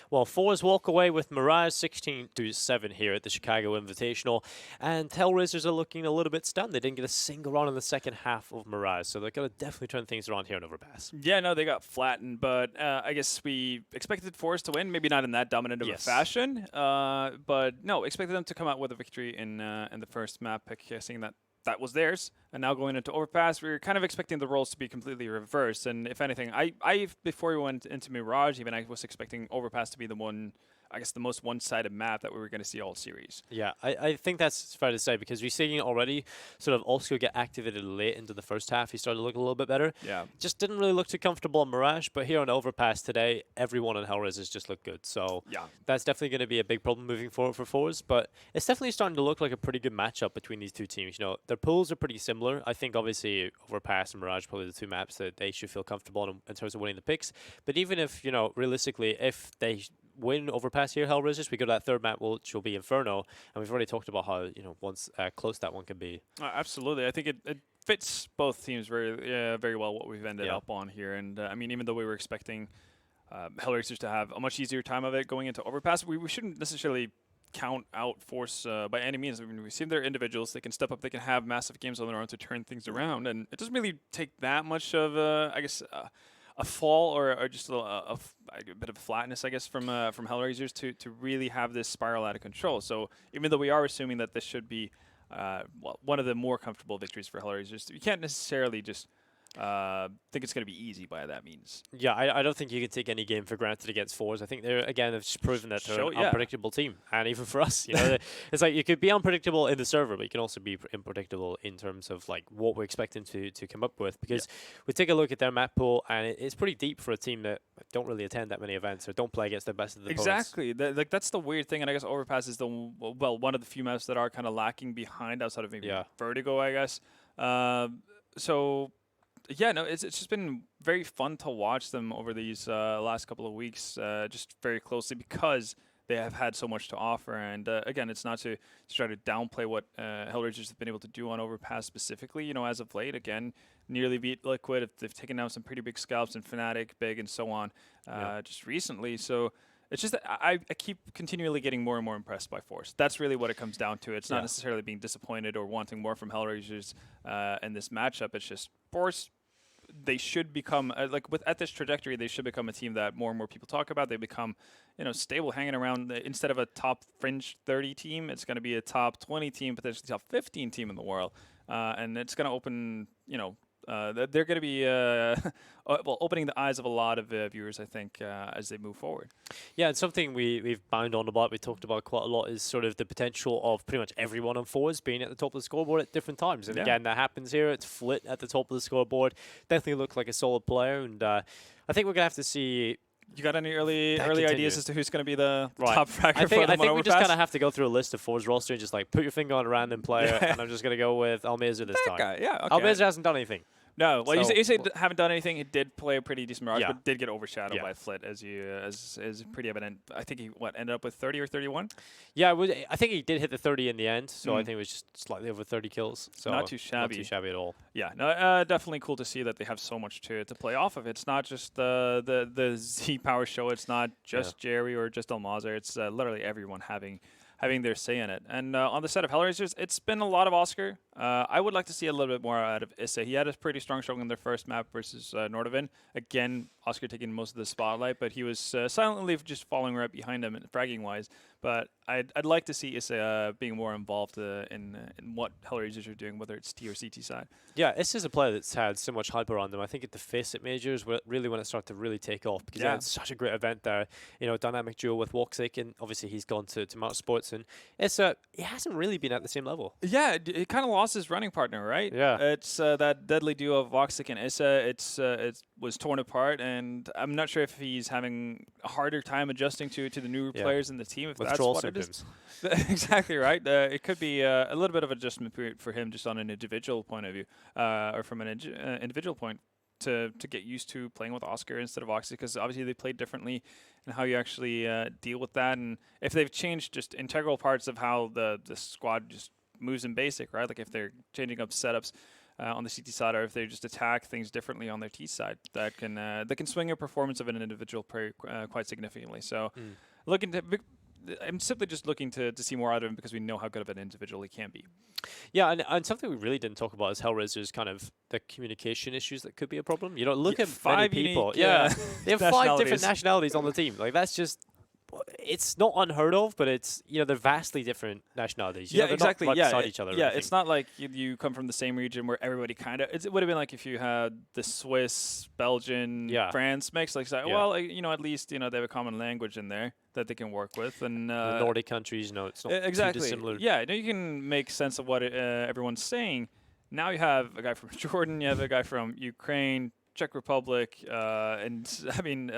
Well, Forze walk away with Mirage 16-7 here at the Chicago Invitational, and HellRaisers are looking a little bit stunned. They didn't get a single round in the second half of Mirage, so they're going to definitely turn things around here in Overpass. Yeah, no, they got flattened, but I guess we expected Forze to win, maybe not in that dominant of a fashion, but no, expected them to come out with a victory in the first map pick, seeing that was theirs. And now going into Overpass, we were kind of expecting the roles to be completely reversed. And if anything, I before we went into Mirage, even I was expecting Overpass to be the one, I guess, the most one-sided map that we were going to see all series. Yeah, I think that's fair to say, because we're seeing already sort of Oscar get activated late into the first half. He started to look a little bit better. Yeah. Just didn't really look too comfortable on Mirage, but here on Overpass today, everyone on HellRaisers just looked good. So yeah, that's definitely going to be a big problem moving forward for Forze, but it's definitely starting to look like a pretty good matchup between these two teams. You know, their pools are pretty similar. I think obviously Overpass and Mirage probably the two maps that they should feel comfortable in terms of winning the picks. But even if, you know, realistically, if they win Overpass here, HellRaisers, we go to that third map, which will be Inferno, and we've already talked about how, you know, once close that one can be. Absolutely, I think it fits both teams very well what we've ended up on here. And I mean, even though we were expecting HellRaisers to have a much easier time of it going into Overpass, we shouldn't necessarily count out Force by any means. I mean, we've seen their individuals; they can step up, they can have massive games on their own to turn things around, and it doesn't really take that much of I guess. A fall or just a bit of flatness, I guess, from HellRaisers to really have this spiral out of control. So even though we are assuming that this should be one of the more comfortable victories for HellRaisers, you can't necessarily just think it's going to be easy by that means. Yeah, I don't think you can take any game for granted against Forze. I think they're, again, they've just proven that they're an unpredictable team. And even for us, you know, it's like you could be unpredictable in the server, but you can also be unpredictable in terms of like what we're expecting to come up with. Because we take a look at their map pool, and it's pretty deep for a team that don't really attend that many events or don't play against the best of the opponents. Exactly. Like that's the weird thing, and I guess Overpass is one of the few maps that are kind of lacking behind outside of maybe Vertigo, I guess. So. Yeah, no, it's just been very fun to watch them over these last couple of weeks, just very closely, because they have had so much to offer. And again, it's not to try to downplay what HellRaisers have been able to do on Overpass specifically. You know, as of late, again, nearly beat Liquid. They've taken down some pretty big scalps in Fnatic, Big, and so on just recently. So it's just that I keep continually getting more and more impressed by Force. That's really what it comes down to. It's not necessarily being disappointed or wanting more from HellRaisers in this matchup. It's just Force. They should become at this trajectory. They should become a team that more and more people talk about. They become, you know, stable, hanging around. Instead of a top fringe 30 team, it's going to be a top 20 team, potentially top 15 team in the world, and it's going to open, you know. They're going to be opening the eyes of a lot of viewers, I think, as they move forward. Yeah, and something we've bound on about, we talked about quite a lot, is sort of the potential of pretty much everyone on Forze being at the top of the scoreboard at different times. And again, that happens here. It's Flit at the top of the scoreboard. Definitely looked like a solid player, and I think we're going to have to see. You got any early ideas as to who's going to be the top fragger for them? I think we just kind of have to go through a list of Forze roster and just like put your finger on a random player, and I'm just going to go with HellRaisers this time. Okay. HellRaisers hasn't done anything. No, well, you say haven't done anything. He did play a pretty decent Mirage, but did get overshadowed by Flit, as pretty evident. I think he ended up with 30 or 31. Yeah, I think he did hit the 30 in the end, so I think it was just slightly over 30 kills. So not too shabby. Not too shabby at all. Yeah, no, definitely cool to see that they have so much to play off of. It's not just the Z Power show. It's not just Jerry or just Almazer. It's literally everyone having their say in it. And on the set of HellRaisers, it's been a lot of Oscar. I would like to see a little bit more out of Issa. He had a pretty strong showing in their first map versus Nordovin. Again, Oscar taking most of the spotlight, but he was silently just following right behind him fragging-wise. But I'd like to see Issa being more involved in what HellRaisers are doing, whether it's T or CT side. Yeah, Issa's a player that's had so much hype around him. I think at the Faceit Majors, really when it started to really take off, because it's such a great event there. You know, dynamic duo with Woxic, and obviously he's gone to Motorsports, and Issa, he hasn't really been at the same level. Yeah, it kind of lost his running partner, right? Yeah. It's that deadly duo of Woxic and Issa. It was torn apart, and I'm not sure if he's having a harder time adjusting to the newer players in the team. If that's what symptoms. It is. Exactly right. It could be a little bit of adjustment period for him, just on an individual point of view, or from an individual point, to get used to playing with Oscar instead of Oxy, because obviously they play differently, and how you actually deal with that, and if they've changed just integral parts of how the squad just moves in basic, right? Like if they're changing up setups, on the CT side, or if they just attack things differently on their T side, that can swing your performance of an individual player quite significantly. So, I'm simply just looking to see more out of him because we know how good of an individual he can be. Yeah, and something we really didn't talk about is HellRaisers kind of the communication issues that could be a problem. You know, look at many people. Yeah, they have 5 different nationalities on the team. Like, that's just, it's not unheard of, but it's, you know, they're vastly different nationalities. You know, exactly. Not right beside each other. Yeah, it's not like you come from the same region where everybody kind of. It would have been like if you had the Swiss, Belgian, France mix. Like, well, you know, at least you know they have a common language in there that they can work with, and the Nordic countries, you know, it's not exactly too dissimilar. Yeah, you can make sense of what everyone's saying. Now you have a guy from Jordan, you have a guy from Ukraine, Czech Republic, and I mean,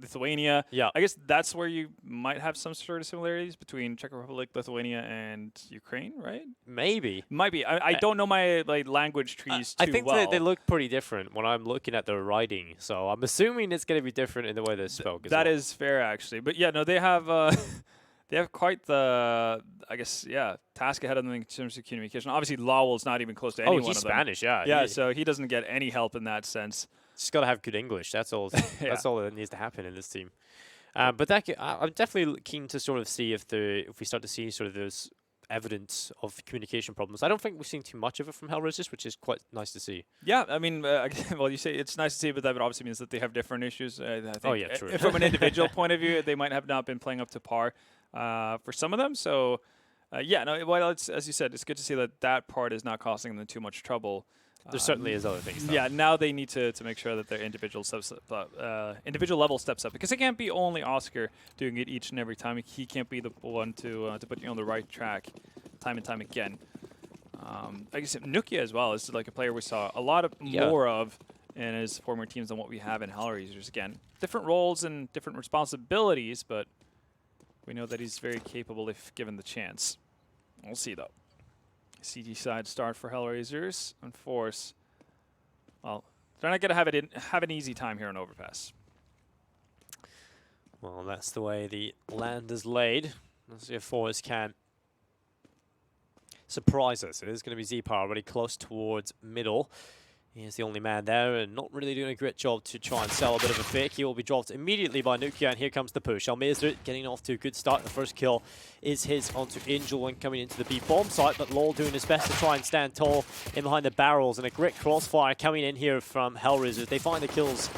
Lithuania. Yeah. I guess that's where you might have some sort of similarities between Czech Republic, Lithuania, and Ukraine, right? Maybe. Might be. I don't know my language trees too well. I think they look pretty different when I'm looking at their writing, so I'm assuming it's going to be different in the way they're spoken. That is fair, actually. But yeah, no, they have they have quite the, I guess, task ahead of them in terms of communication. Obviously, Lowell's not even close to anyone. Oh, he's of them. Spanish, yeah. Yeah, so he doesn't get any help in that sense. Just got to have good English. That's all. That's all that needs to happen in this team. But I'm definitely keen to sort of see if we start to see sort of those evidence of communication problems. I don't think we've seen too much of it from HellRaisers, which is quite nice to see. Yeah, I mean, well, you say it's nice to see, but that obviously means that they have different issues. I think true. From an individual point of view, they might have not been playing up to par for some of them. So, well, it's, as you said, it's good to see that part is not costing them too much trouble. There certainly is other things, though. Yeah, now they need to make sure that their individual level steps up, because it can't be only Oscar doing it each and every time. He can't be the one to put you on the right track time and time again. I guess Nukia as well is like a player we saw a lot more of in his former teams than what we have in HellRaisers. Again, different roles and different responsibilities, but we know that he's very capable if given the chance. We'll see, though. CT side start for HellRaisers and Forze. Well, they're not going to have an easy time here on Overpass. Well, that's the way the land is laid. Let's see if Forze can surprise us. It is going to be Z-Power already close towards middle. He is the only man there and not really doing a great job to try and sell a bit of a fake. He will be dropped immediately by Nukia, and here comes the push. HellRaisers getting off to a good start. The first kill is his onto Angel and coming into the B bomb site, but Lol doing his best to try and stand tall in behind the barrels, and a great crossfire coming in here from HellRaisers. They find the kills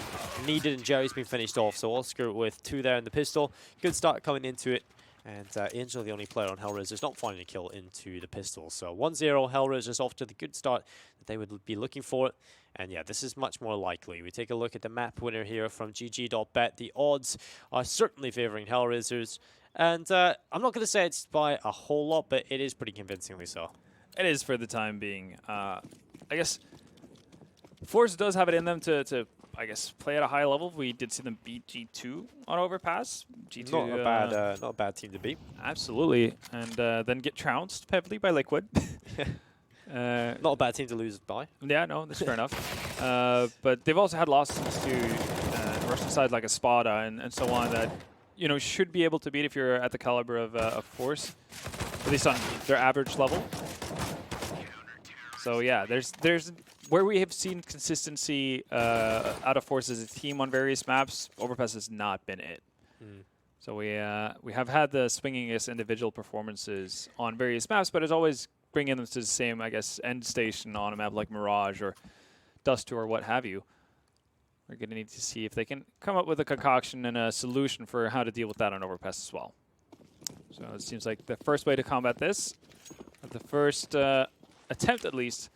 needed, and Jerry's been finished off, so Oscar with 2 there in the pistol. Good start coming into it. And Angel, the only player on HellRaisers, not finding a kill into the pistol. So 1-0, HellRaisers off to the good start that they would be looking for. And yeah, this is much more likely. We take a look at the map winner here from GG.bet. The odds are certainly favoring HellRaisers. And I'm not going to say it's by a whole lot, but it is pretty convincingly so. It is for the time being. I guess Forze does have it in them to I guess, play at a high level. We did see them beat G2 on Overpass. G2, not a bad team to beat. Absolutely. And then get trounced heavily by Liquid. Not a bad team to lose by. Yeah, no, that's fair enough. But they've also had losses to Russian side like a Spada and so on that, you know, should be able to beat if you're at the caliber of Forze, at least on their average level. So yeah, there's where we have seen consistency out of Forze as a team on various maps. Overpass has not been it. So we have had the swingingest individual performances on various maps, but it's always bringing them to the same, I guess, end station on a map like Mirage or Dust 2 or what have you. We're going to need to see if they can come up with a concoction and a solution for how to deal with that on Overpass as well. So it seems like the first way to combat this, the first attempt at least,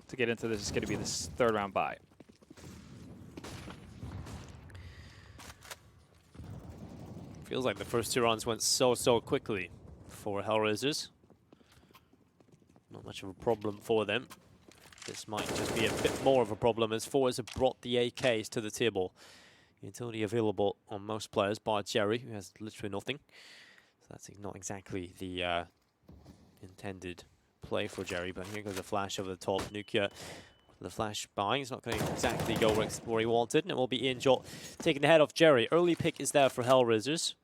to get into this is going to be this 3rd round bye. Feels like the first 2 rounds went so quickly for HellRaisers. Not much of a problem for them. This might just be a bit more of a problem as Forze have brought the AKs to the table. Utility available on most players bar Jerry, who has literally nothing. So that's not exactly the intended play for Jerry, but here goes a flash over the top. Nukia, the flash buying, it's not going to exactly go where he wanted, and it will be Angel taking the head off Jerry. Early pick is there for HellRaisers,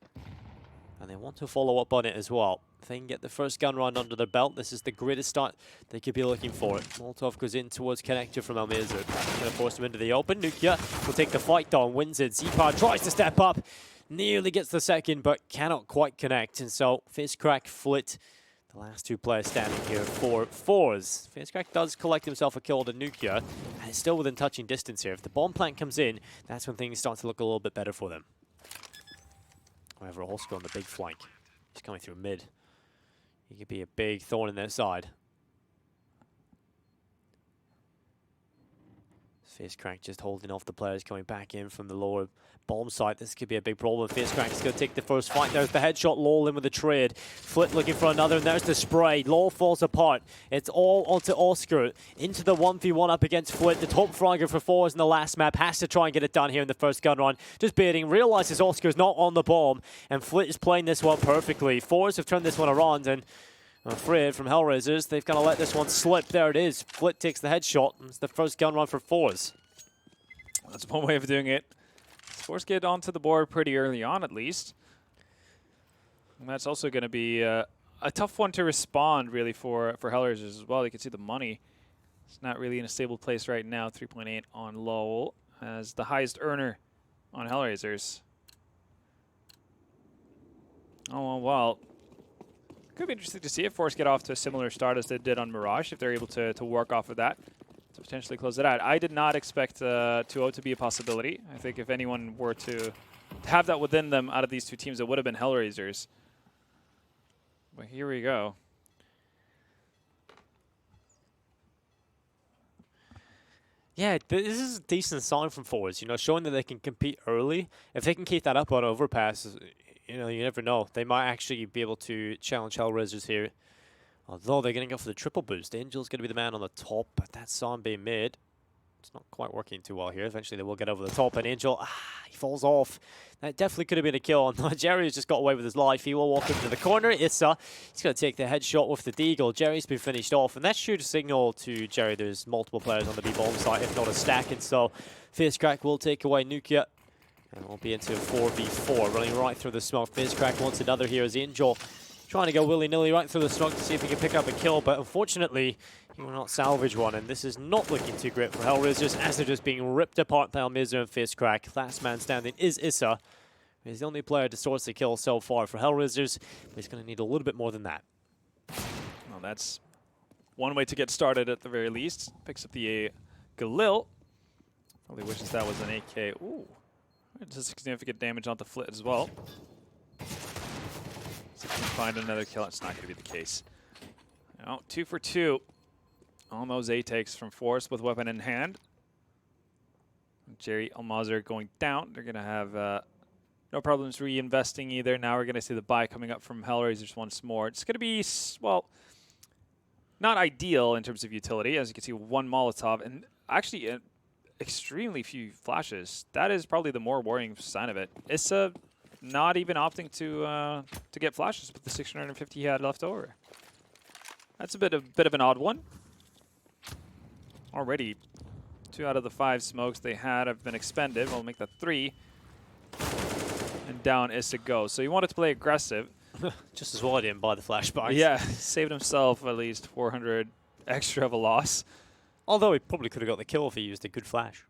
and they want to follow up on it as well. If they can get the first gun round under their belt, this is the greatest start they could be looking for. Molotov goes in towards connector from HellRaisers. Going to force him into the open. Nukia will take the fight down, wins it. Z-Power tries to step up, nearly gets the second, but cannot quite connect. And so Fizzcrack, Flit, the last two players standing here for Forze. Fizzcrack does collect himself a kill to Nukia, and it's still within touching distance here. If the bomb plant comes in, that's when things start to look a little bit better for them. However, Oscar on the big flank. He's coming through mid. He could be a big thorn in their side. Fizzcrack just holding off the players coming back in from the lower bomb site. This could be a big problem. Fizzcrack is going to take the first fight. There's the headshot. Lol in with the trade. Flit looking for another, and there's the spray. Lol falls apart. It's all onto Oscar. Into the 1v1 up against Flit. The top fragger for Forze in the last map. Has to try and get it done here in the first gun run. Just baiting. Realizes Oscar's not on the bomb, and Flit is playing this one perfectly. Forze have turned this one around, and I'm afraid from HellRaisers, they've kind of let this one slip. There it is. Flit takes the headshot. It's the first gun run for Forze. That's one way of doing it. Forze get onto the board pretty early on, at least. And that's also going to be a tough one to respond, really, for HellRaisers as well. You can see the money. It's not really in a stable place right now. 3.8 on Lowell as the highest earner on HellRaisers. Oh, well. Could be interesting to see if Forze get off to a similar start as they did on Mirage, if they're able to work off of that to potentially close it out. I did not expect 2-0 to be a possibility. I think if anyone were to have that within them out of these two teams, it would have been HellRaisers. But here we go. Yeah, this is a decent sign from Forze, you know, showing that they can compete early. If they can keep that up on Overpass, you know, you never know. They might actually be able to challenge HellRaisers here. Although they're going to go for the triple boost. Angel's going to be the man on the top, but that's Zombie mid. It's not quite working too well here. Eventually they will get over the top, and Angel, he falls off. That definitely could have been a kill. Jerry has just got away with his life. He will walk into the corner. Issa, he's going to take the headshot with the deagle. Jerry's been finished off, and that should signal to Jerry there's multiple players on the B-bomb site, if not a stack, and so Fizzcrack will take away Nukia. And we'll be into a 4v4, running right through the smoke. Fizzcrack wants another here as Angel trying to go willy-nilly right through the smoke to see if he can pick up a kill, but unfortunately, he will not salvage one, and this is not looking too great for HellRaisers as they're just being ripped apart by HellRaisers and Fizzcrack. Last man standing is Issa. He's the only player to source the kill so far for HellRaisers, but he's going to need a little bit more than that. Well, that's one way to get started at the very least. Picks up the Galil. Probably wishes that was an AK. Ooh. It's a significant damage on the Flit as well. See if we can find another kill. It's not going to be the case. Now, 2 for 2 on those A takes from Forze with weapon in hand. Jerry Almazer going down. They're going to have no problems reinvesting either. Now we're going to see the buy coming up from HellRaisers once more. It's going to be, well, not ideal in terms of utility. As you can see, one Molotov and actually extremely few flashes. That is probably the more worrying sign of it. Issa not even opting to get flashes with the 650 he had left over. That's a bit of an odd one. Already, 2 out of the 5 smokes they had have been expended. We'll make that 3. And down Issa goes. So he wanted to play aggressive. Just as well I didn't buy the flashbangs. Yeah, saved himself at least 400 extra of a loss. Although he probably could have got the kill if he used a good flash.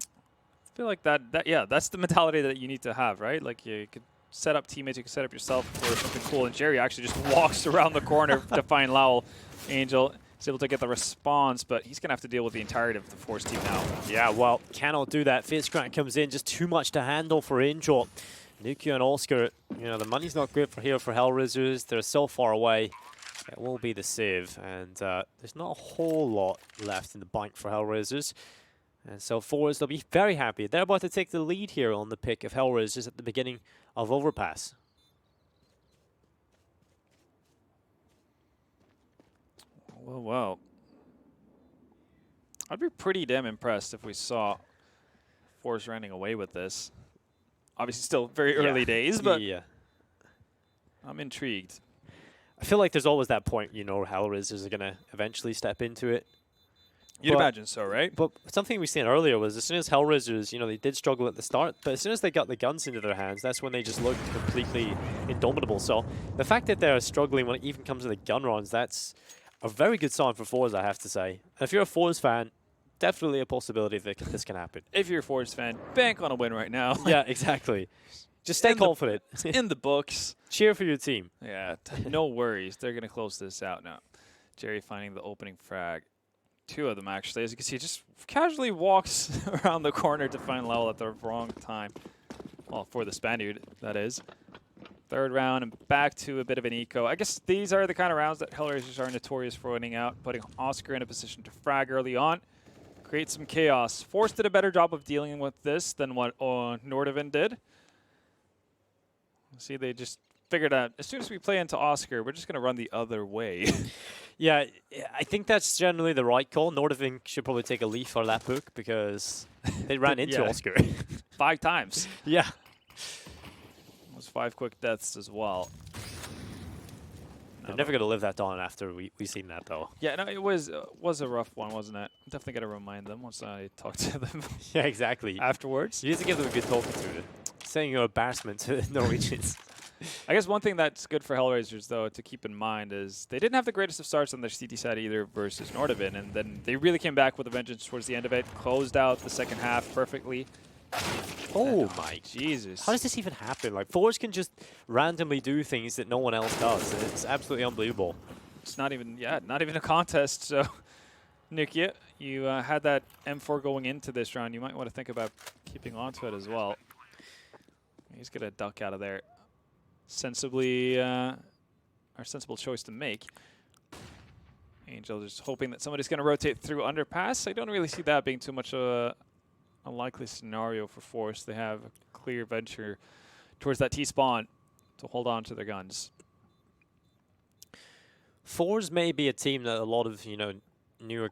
I feel like yeah, that's the mentality that you need to have, right? Like you could set up teammates, you can set up yourself for something cool, and Jerry actually just walks around the corner to find Lowell. Angel is able to get the response, but he's going to have to deal with the entirety of the Forze team now. Yeah, well, cannot do that. Fizzcrack comes in, just too much to handle for Angel. Nukia and Oscar, you know, the money's not good for here for HellRaisers. They're so far away. It will be the save, and there's not a whole lot left in the bank for HellRaisers. And so Forze, they'll be very happy. They're about to take the lead here on the pick of HellRaisers at the beginning of Overpass. Well. I'd be pretty damn impressed if we saw Forze running away with this. Obviously still very early days, but I'm intrigued. I feel like there's always that point, you know, HellRaisers are going to eventually step into it. You'd imagine so, right? But something we seen earlier was as soon as HellRaisers, they did struggle at the start, but as soon as they got the guns into their hands, that's when they just looked completely indomitable. So the fact that they're struggling when it even comes to the gun runs, that's a very good sign for Forze, I have to say. And if you're a Forze fan, definitely a possibility that this can happen. If you're a Forze fan, bank on a win right now. Yeah, exactly. Just stay confident. In the books. Cheer for your team. Yeah, no worries. They're going to close this out now. Jerry finding the opening frag. 2 of them, actually. As you can see, just casually walks around the corner to find Lowell at the wrong time. Well, for the Spaniard, that is. 3rd round and back to a bit of an eco. I guess these are the kind of rounds that HellRaisers are notorious for winning out, putting Oscar in a position to frag early on. Create some chaos. Forze did a better job of dealing with this than what Nordavind did. See, they just figured out, as soon as we play into Oscar, we're just going to run the other way. Yeah, I think that's generally the right call. Nordavind should probably take a leaf out of that book because they ran into Oscar. 5 times. Yeah. Those 5 quick deaths as well. They're never going to live that down after we've seen that, though. Yeah, no, it was a rough one, wasn't it? Definitely got to remind them once I talk to them. Yeah, exactly. Afterwards. You need to give them a good talking to. Saying your embarrassment to the Norwegians. I guess one thing that's good for HellRaisers, though, to keep in mind is they didn't have the greatest of starts on their CT side either versus Nordavind, and then they really came back with a vengeance towards the end of it, closed out the second half perfectly. Oh my Jesus. How does this even happen? Like, Forze can just randomly do things that no one else does. It's absolutely unbelievable. It's not even a contest, so Nick, you had that M4 going into this round. You might want to think about keeping onto it as well. He's going to duck out of there. Sensibly, our sensible choice to make. Angel just hoping that somebody's going to rotate through underpass. I don't really see that being too much of a likely scenario for Forze. They have a clear venture towards that T-spawn to hold on to their guns. Forze may be a team that a lot of, newer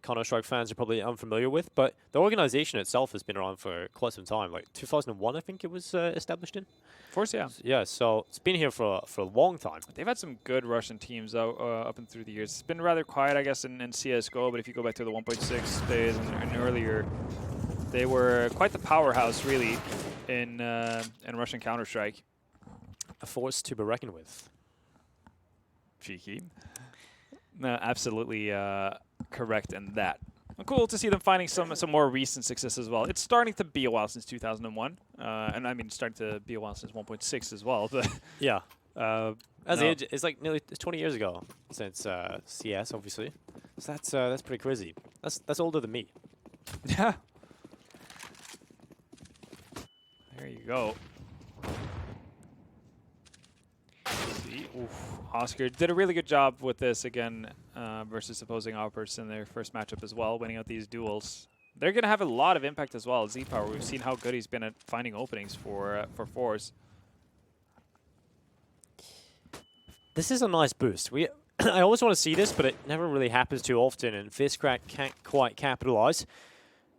Counter-Strike fans are probably unfamiliar with, but the organization itself has been around for quite some time. Like 2001, I think it was established in. Forze, yeah. Yeah, so it's been here for a long time. They've had some good Russian teams up and through the years. It's been rather quiet, I guess, in CSGO, but if you go back to the 1.6 days and earlier, they were quite the powerhouse, really, in Russian Counter-Strike. A force to be reckoned with. Cheeky. No, absolutely correct in that. Cool to see them finding some more recent success as well. It's starting to be a while since 2001, and I mean starting to be a while since 1.6 as well. But yeah, it's like nearly 20 years ago since CS, obviously. So that's pretty crazy. That's older than me. Yeah. There you go. Oof. Oscar did a really good job with this again versus opposing Oppers in their first matchup as well, winning out these duels. They're going to have a lot of impact as well. Z-Power, we've seen how good he's been at finding openings for Forze. This is a nice boost. I always want to see this, but it never really happens too often, and Fistcrack can't quite capitalize,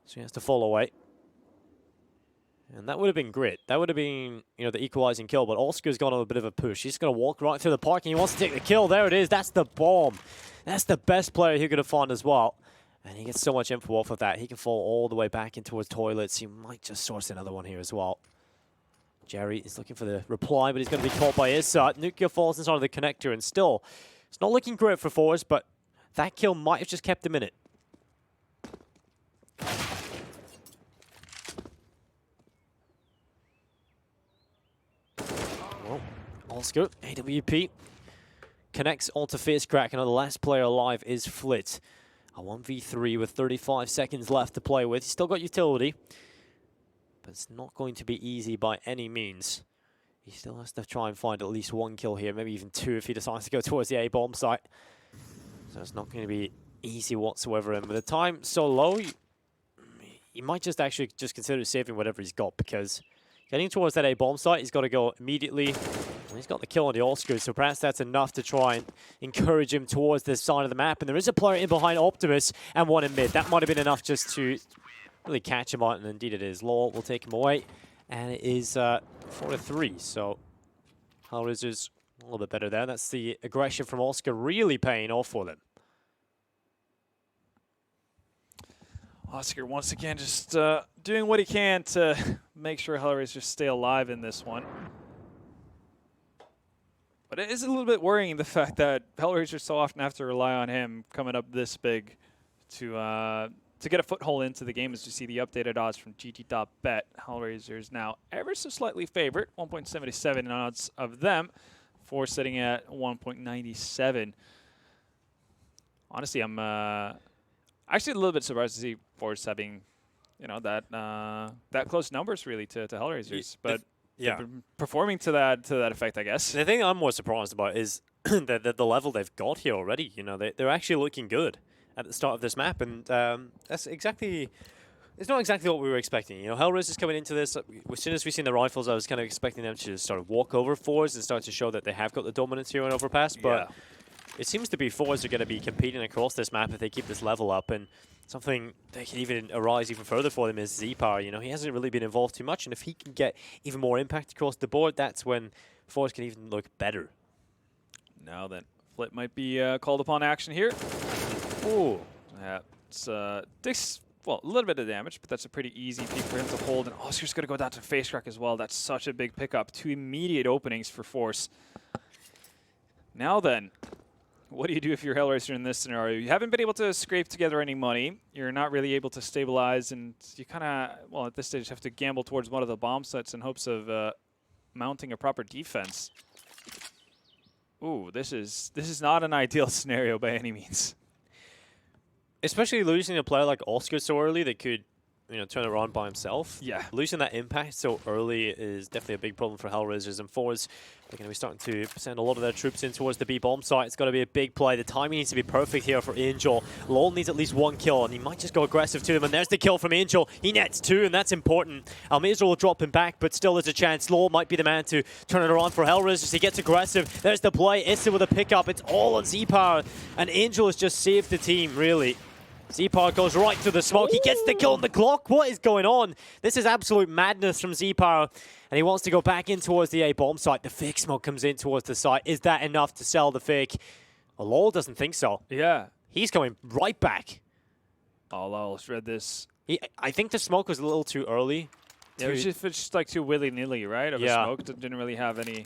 so he has to fall away. And that would have been great. That would have been, the equalizing kill. But Oscar's gone on a bit of a push. He's going to walk right through the park, and he wants to take the kill. There it is. That's the bomb. That's the best player he could have found as well. And he gets so much info off of that. He can fall all the way back in towards toilets. He might just source another one here as well. Jerry is looking for the reply, but he's going to be caught by Issa. Nukia falls inside of the connector, and still, it's not looking great for Forze, but that kill might have just kept him in it. Oscar, AWP, connects onto Fistcrack, and the last player alive is Flit. A 1v3 with 35 seconds left to play with. He's still got utility, but it's not going to be easy by any means. He still has to try and find at least one kill here, maybe even 2 if he decides to go towards the A-bomb site. So it's not going to be easy whatsoever, and with the time so low, he might just actually just consider saving whatever he's got, because getting towards that A-bomb site, he's got to go immediately. He's got the kill on the Oscars, so perhaps that's enough to try and encourage him towards this side of the map. And there is a player in behind Optimus and one in mid. That might have been enough just to really catch him out, and indeed it is. Law will take him away, and it is 4-3. So HellRaisers a little bit better there. That's the aggression from Oscar really paying off for them. Oscar once again just doing what he can to make sure HellRaisers stay alive in this one. But it is a little bit worrying, the fact that HellRaisers so often have to rely on him coming up this big to get a foothold into the game. As you see the updated odds from GT.bet, HellRaisers now ever so slightly favorite, 1.77 in odds of them, Forze sitting at 1.97. Honestly, I'm actually a little bit surprised to see Forze having, you know, that close numbers really to HellRaisers, but yeah, performing to that effect, I guess. The thing I'm more surprised about is the level they've got here already. You know, they're actually looking good at the start of this map, and that's exactly. It's not exactly what we were expecting. You know, HellRaisers coming into this, as soon as we seen the rifles, I was kind of expecting them to sort of walk over Forze and start to show that they have got the dominance here on Overpass, but it seems to be Forze are going to be competing across this map if they keep this level up, and something that can even arise even further for them is Z-Power. You know, he hasn't really been involved too much, and if he can get even more impact across the board, that's when Forze can even look better. Now then, Flip might be called upon action here. Ooh. It's well, a little bit of damage, but that's a pretty easy peek for him to hold, and Oscar's going to go down to face crack as well. That's such a big pickup. 2 immediate openings for Forze. Now then, what do you do if you're HellRaiser in this scenario? You haven't been able to scrape together any money. You're not really able to stabilize, and you kind of, well, at this stage, have to gamble towards one of the bomb sites in hopes of mounting a proper defense. Ooh, this is not an ideal scenario by any means. Especially losing a player like Oscar so early that could, you know, turn it around by himself. Yeah. Losing that impact so early is definitely a big problem for HellRaisers, and Forze are going to be starting to send a lot of their troops in towards the B bomb site. It's got to be a big play. The timing needs to be perfect here for Angel. Lol needs at least 1 kill, and he might just go aggressive to them, and there's the kill from Angel. He nets 2, and that's important. Almazra will drop him back, but still there's a chance. Lol might be the man to turn it around for HellRaisers. He gets aggressive. There's the play. Issa with a pickup. It's all on Z-Power, and Angel has just saved the team, really. Z-Power goes right through the smoke. He gets the kill on the clock. What is going on? This is absolute madness from Z-Power. And he wants to go back in towards the A bomb site. The fake smoke comes in towards the site. Is that enough to sell the fake? Well, Lol doesn't think so. Yeah. He's coming right back. Oh, Lol's read this. I think the smoke was a little too early. Yeah, it was just like too willy-nilly, right? Of a smoke. Didn't really have any...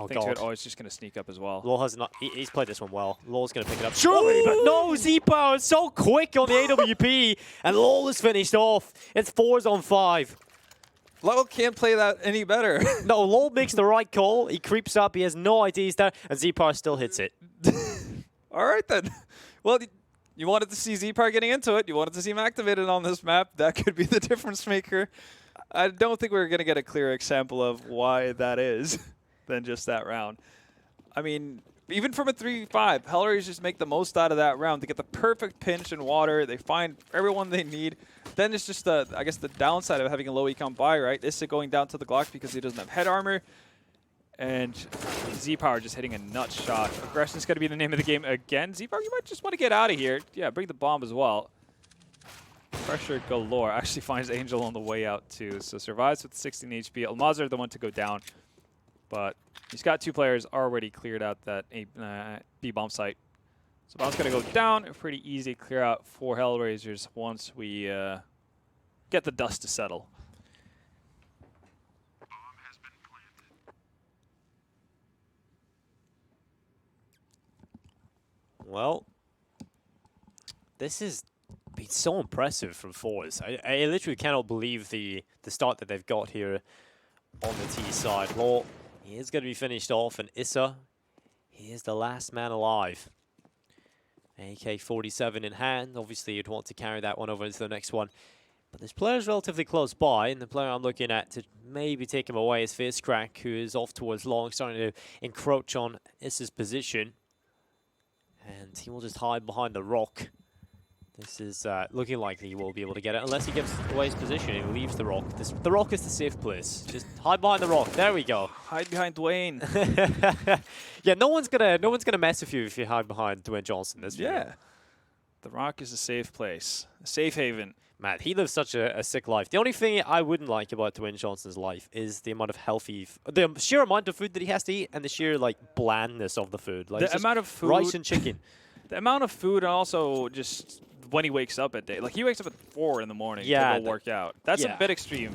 Oh, God. Oh, it's just going to sneak up as well. Lol has not... He's played this one well. Lol's going to pick it up. Surely, but no! Z-Power is so quick on the AWP, and Lol is finished off. It's 4 on 5. Lol can't play that any better. No, Lol makes the right call. He creeps up. He has no idea he's there, and Z-Power still hits it. All right, then. Well, you wanted to see Z-Power getting into it. You wanted to see him activated on this map. That could be the difference maker. I don't think we're going to get a clear example of why that is than just that round. I mean, even from a 3v5, HellRaisers just make the most out of that round to get the perfect pinch in water. They find everyone they need. Then it's just the, I guess, the downside of having a low econ buy, right? Issa going down to the Glock because he doesn't have head armor. And Z-Power just hitting a nut shot. Aggression's going to be the name of the game again. Z-Power, you might just want to get out of here. Yeah, bring the bomb as well. Pressure galore. Actually finds Angel on the way out too. So survives with 16 HP. Almazra the one to go down. But he's got 2 players already cleared out that B-bomb site. So bomb's going to go down. A pretty easy clear out for HellRaisers once we get the dust to settle. Well, this has been so impressive from Forze. I literally cannot believe the start that they've got here on the T side. Lol, he is going to be finished off, and Issa, he is the last man alive. AK-47 in hand. Obviously, you'd want to carry that one over into the next one. But this player's relatively close by, and the player I'm looking at to maybe take him away is Fizcrack, who is off towards long, starting to encroach on Issa's position. And he will just hide behind the rock. This is looking like he will be able to get it, unless he gives away his position and leaves the rock. The rock is the safe place. Just hide behind the rock. There we go. Hide behind Dwayne. Yeah, no one's gonna mess with you if you hide behind Dwayne Johnson. This video. The rock is a safe place, a safe haven. Man, he lives such a sick life. The only thing I wouldn't like about Dwayne Johnson's life is the amount of the sheer amount of food that he has to eat, and the sheer blandness of the food. Like the amount of food, rice and chicken. The amount of food, and also just when he wakes up at day. Like, he wakes up at 4 in the morning to go work out. That's a bit extreme.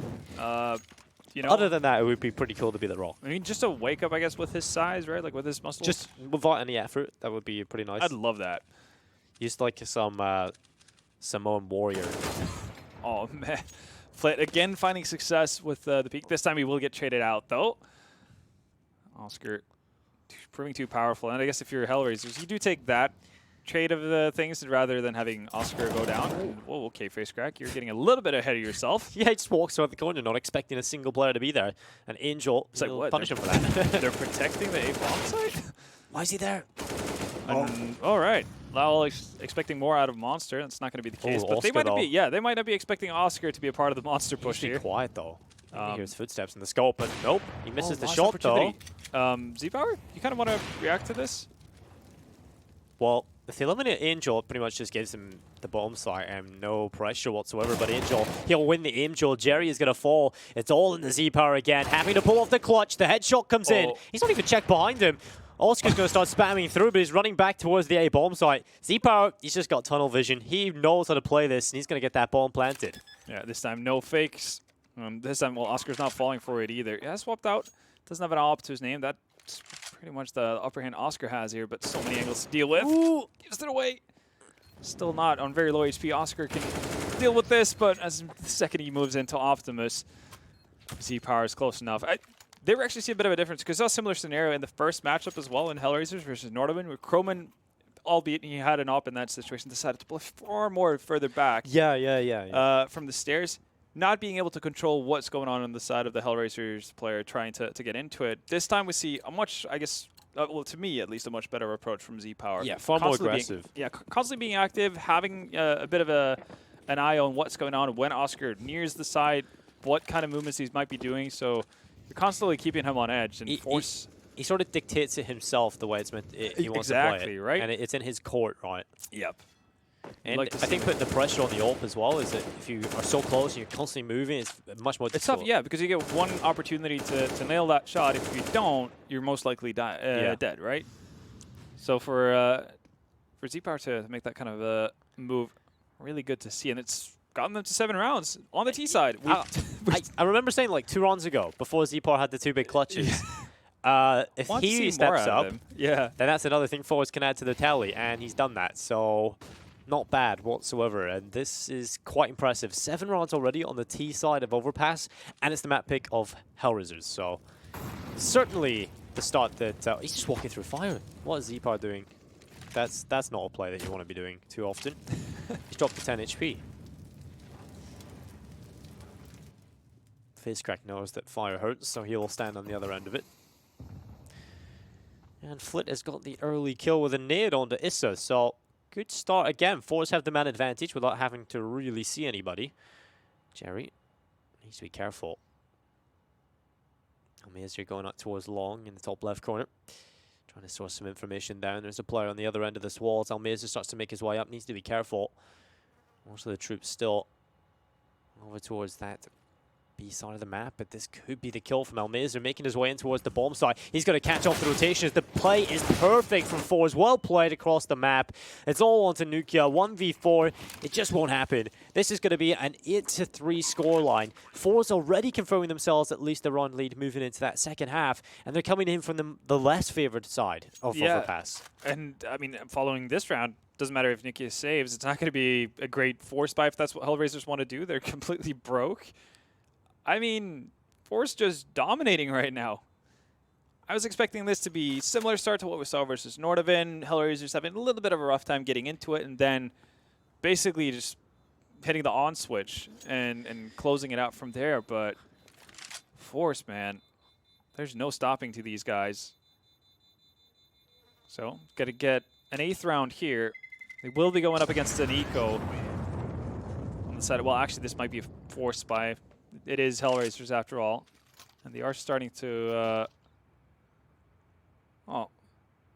You know, other than that, it would be pretty cool to be The Rock. I mean, just to wake up, I guess, with his size, right? Like, with his muscles. Just without any effort, that would be pretty nice. I'd love that. He's like some Samoan warrior. Oh, man. Flit, again, finding success with the peak. This time he will get traded out, though. Oscar proving too powerful. And I guess if you're HellRaisers, you do take that trade of the things rather than having Oscar go down. And, whoa, okay, Face Crack, you're getting a little bit ahead of yourself. Yeah, he just walks around the corner, not expecting a single player to be there. And Angel, it's like, what? Punish him for that. They're protecting the A bomb site? Why is he there? All right. Lowell expecting more out of Monster. That's not going to be the case. But Oscar, they might not be. Yeah, they might not be expecting Oscar to be a part of the Monster push here. Quiet though. He hears footsteps in the scope, but nope. He misses the shot though. Z-Power, you kind of want to react to this? Well, if they eliminate Angel, it pretty much just gives him the bomb site and no pressure whatsoever. But Angel, he'll win the Angel. Jerry is going to fall. It's all in the Z-Power again. Having to pull off the clutch. The headshot comes in. He's not even checked behind him. Oscar's going to start spamming through, but he's running back towards the A bomb site. Z-Power, he's just got tunnel vision. He knows how to play this, and he's going to get that bomb planted. Yeah, this time no fakes. This time, well, Oscar's not falling for it either. Yeah, swapped out. Doesn't have an op to his name. That's pretty much the upper hand Oscar has here, but so many angles to deal with. Ooh, gives it away. Still not on very low HP. Oscar can deal with this, but as the second he moves into Optimus, Z-Power is close enough. They were actually see a bit of a difference because it was a similar scenario in the first matchup as well in HellRaisers versus Nordavind, where Croman, albeit he had an op in that situation, decided to play far more further back. Yeah. From the stairs, not being able to control what's going on the side of the HellRaisers player trying to get into it. This time we see a much, I guess, well, to me at least, a much better approach from Z-Power. Yeah, far more aggressive. Constantly being active, having a bit of an eye on what's going on when Oscar nears the side, what kind of movements he might be doing. So you're constantly keeping him on edge. And Force... He sort of dictates it himself the way it's meant. He wants to play it. Right? And it's in his court, right? Yep. And I think putting the pressure on the AWP as well is that if you are so close and you're constantly moving, it's much more difficult. It's tough, yeah, because you get one opportunity to nail that shot. If you don't, you're most likely dead, right? So for Z-Power to make that kind of move, really good to see. And it's gotten them to 7 rounds on the T side. I remember saying like 2 rounds ago, before Z-Power had the 2 big clutches, if he steps up, then that's another thing Forze can add to the tally, and he's done that. So not bad whatsoever, and this is quite impressive. 7 rounds already on the T side of Overpass, and it's the map pick of HellRaisers. So certainly the start that he's just walking through fire. What is Z-Power doing? That's not a play that you want to be doing too often. He's dropped to 10 HP. FaceCrack knows that fire hurts, so he'll stand on the other end of it. And Flit has got the early kill with a nade onto Issa, so good start again. Forze have the man advantage without having to really see anybody. Jerry needs to be careful. HellRaisers going out towards long in the top left corner. Trying to source some information down. There's a player on the other end of this wall. As HellRaisers starts to make his way up, needs to be careful. Most of the troops still over towards that B side of the map, but this could be the kill from HellRaisers, making his way in towards the bomb side. He's going to catch off the rotations. The play is perfect from Forze. Well played across the map. It's all onto Nukia. 1v4. It just won't happen. This is going to be an 8-3 scoreline. Forze already confirming themselves at least a run lead moving into that second half, and they're coming in from the less favored side of Overpass. And I mean, following this round, doesn't matter if Nukia saves. It's not going to be a great force buy if that's what HellRaisers want to do. They're completely broke. I mean, Forze just dominating right now. I was expecting this to be similar start to what we saw versus Nordavind. HellRaisers having a little bit of a rough time getting into it, and then basically just hitting the on switch and closing it out from there. But Forze, man, there's no stopping to these guys. So, got to get an 8th round here. They will be going up against an eco on the side. Well, actually, this might be a Force buy. It is HellRaisers after all. And they are starting to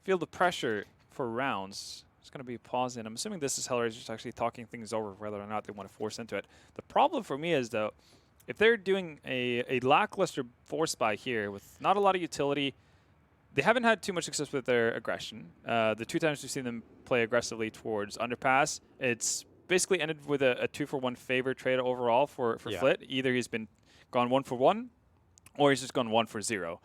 feel the pressure for rounds. It's going to be a pause in. I'm assuming this is HellRaisers actually talking things over whether or not they want to force into it. The problem for me is, though, if they're doing a lackluster force buy here with not a lot of utility, they haven't had too much success with their aggression. The 2 times we've seen them play aggressively towards Underpass, it's basically ended with a 2-for-1 favor trade overall for Flit. Either he's been gone 1-for-1, or he's just gone 1-for-0.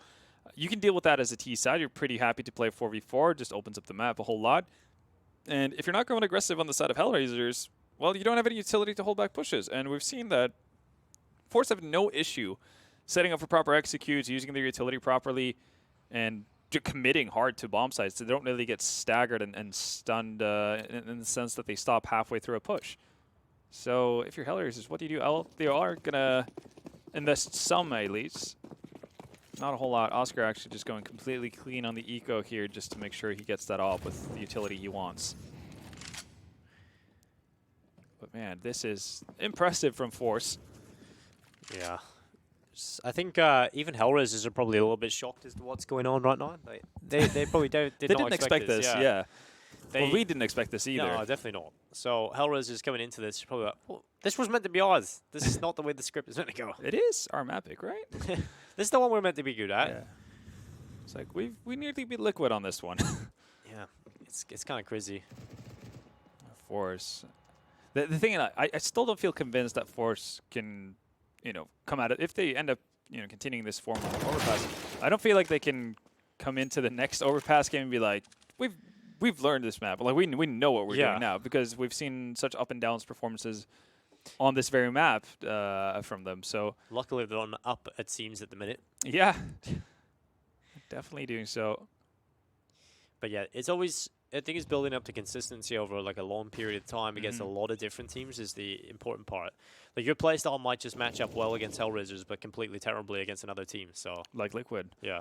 You can deal with that as a T side. You're pretty happy to play 4v4. Just opens up the map a whole lot. And if you're not going aggressive on the side of HellRaisers, well, you don't have any utility to hold back pushes. And we've seen that Forze have no issue setting up for proper executes, using their utility properly, and committing hard to bomb sites. So they don't really get staggered and stunned in the sense that they stop halfway through a push. So if you're HellRaisers, what do you do? Well, they are going to invest some at least. Not a whole lot. Oscar actually just going completely clean on the eco here just to make sure he gets that off with the utility he wants. But man, this is impressive from Forze. Yeah. I think even HellRaisers are probably a little bit shocked as to what's going on right now. They probably did they not didn't expect this. Yeah. Well, we didn't expect this either. No, definitely not. So HellRaisers coming into this probably like, well, this was meant to be ours. This is not the way the script is meant to go. It is our Mapic, right? This is the one we're meant to be good at. Yeah. It's like we nearly beat Liquid on this one. Yeah, it's kind of crazy. Forze. The thing, I still don't feel convinced that Forze can, come at it. If they end up, continuing this form on Overpass, I don't feel like they can come into the next Overpass game and be like, we've learned this map. Like we know what we're doing now, because we've seen such up and downs performances on this very map from them. So luckily they're on up, it seems, at the minute. Yeah, definitely doing so. But yeah, it's always, I think it's building up to consistency over like a long period of time against a lot of different teams is the important part. Like your playstyle might just match up well against HellRaisers, but completely terribly against another team. So like Liquid. Yeah.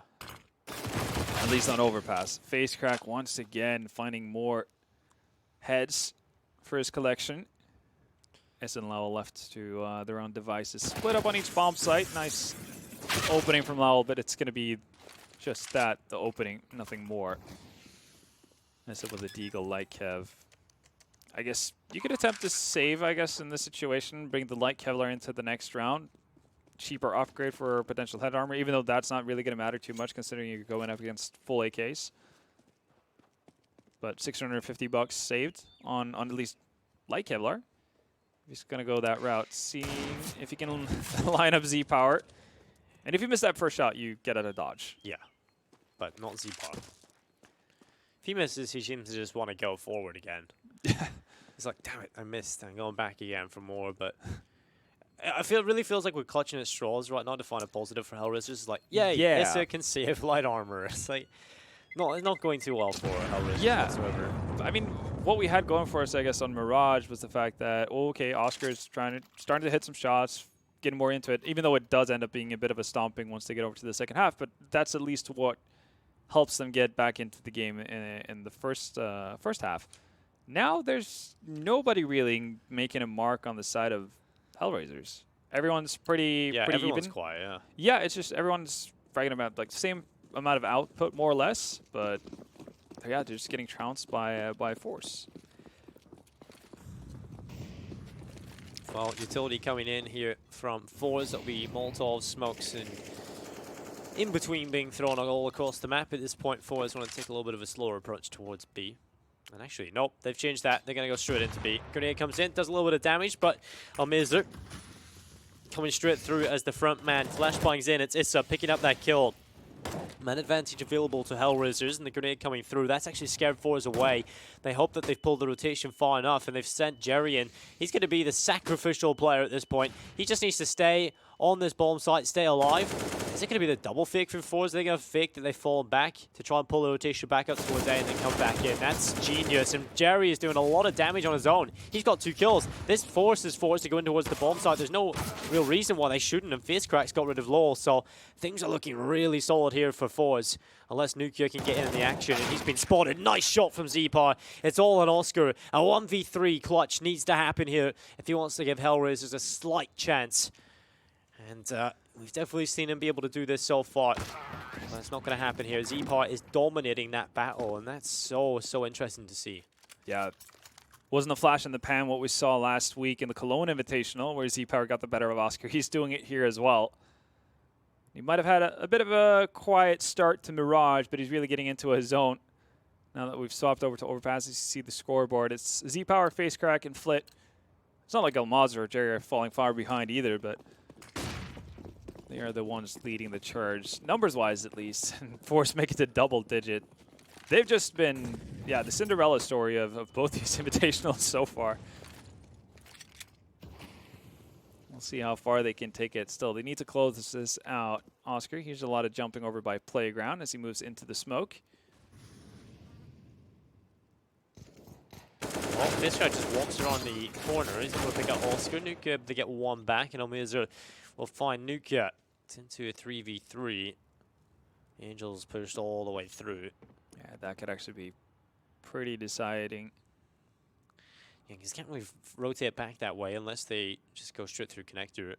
At least on Overpass. Face Crack once again finding more heads for his collection. SN Lowell left to their own devices. Split up on each bomb site. Nice opening from Lowell, but it's going to be just that, the opening, nothing more. As it was a Deagle like Kev. I guess you could attempt to save, in this situation. Bring the light Kevlar into the next round. Cheaper upgrade for potential head armor, even though that's not really going to matter too much considering you're going up against full AKs. But $650 saved on at least light Kevlar. He's going to go that route, seeing if he can line up Z-Power. And if you miss that first shot, you get out of dodge. Yeah, but not Z-Power. If he misses, he seems to just want to go forward again. He's like, damn it, I missed. I'm going back again for more, but it really feels like we're clutching at straws right now to find a positive for HellRaisers. It's like, yay, Issa can save light armor. It's like, no, it's not going too well for HellRaisers whatsoever. I mean, what we had going for us, on Mirage was the fact that, Oscar's starting to hit some shots, getting more into it, even though it does end up being a bit of a stomping once they get over to the second half, but that's at least what helps them get back into the game in the first half. Now there's nobody really making a mark on the side of HellRaisers. Everyone's pretty everyone's even. quiet, Yeah, it's just everyone's fragging about like the same amount of output, more or less, but they're just getting trounced by Forze. Well, utility coming in here from Forze. That'll be Molotov, smokes, and in between being thrown all across the map. At this point, Forze want to take a little bit of a slower approach towards B. And actually, nope, they've changed that. They're going to go straight into B. Grenade comes in, does a little bit of damage, but Almizr coming straight through as the front man. Flashbang's in, it's Issa picking up that kill. Man advantage available to HellRaisers, and the grenade coming through. That's actually scared Forze away. They hope that they've pulled the rotation far enough, and they've sent Jerry in. He's going to be the sacrificial player at this point. He just needs to stay on this bomb site, stay alive. Is it going to be the double fake from Forze? They're going to fake that they've fallen back to try and pull the rotation back up towards A and then come back in. That's genius, and Jerry is doing a lot of damage on his own. He's got 2 kills. This forces Forze to go in towards the bomb site. There's no real reason why they shouldn't, and Face Crack's got rid of Lowell, so things are looking really solid here for Forze. Unless Nukia can get in the action, and he's been spotted. Nice shot from Z-Power. It's all on Oscar. A 1v3 clutch needs to happen here if he wants to give HellRaisers a slight chance. And we've definitely seen him be able to do this so far. But it's not going to happen here. Z-Power is dominating that battle, and that's so interesting to see. Yeah. Wasn't a flash in the pan what we saw last week in the Cologne Invitational, where Z-Power got the better of Oscar. He's doing it here as well. He might have had a bit of a quiet start to Mirage, but he's really getting into a zone. Now that we've swapped over to Overpass, you see the scoreboard. It's Z-Power, Face Crack, and Flit It's not like Almaz or Jerry are falling far behind either, but they are the ones leading the charge, numbers-wise at least, and Forze make it to double-digit. They've just been, yeah, the Cinderella story of both these invitationals so far. We'll see how far they can take it. Still, they need to close this out. Oscar, here's a lot of jumping over by Playground as he moves into the smoke. Well, this guy just walks around the corner. He's going to pick up Oscar. Nuka, they get one back, and Almaz will find Nuka. It's into a 3v3. Angel's pushed all the way through. Yeah, that could actually be pretty deciding. Yeah, because can't really rotate back that way unless they just go straight through connector.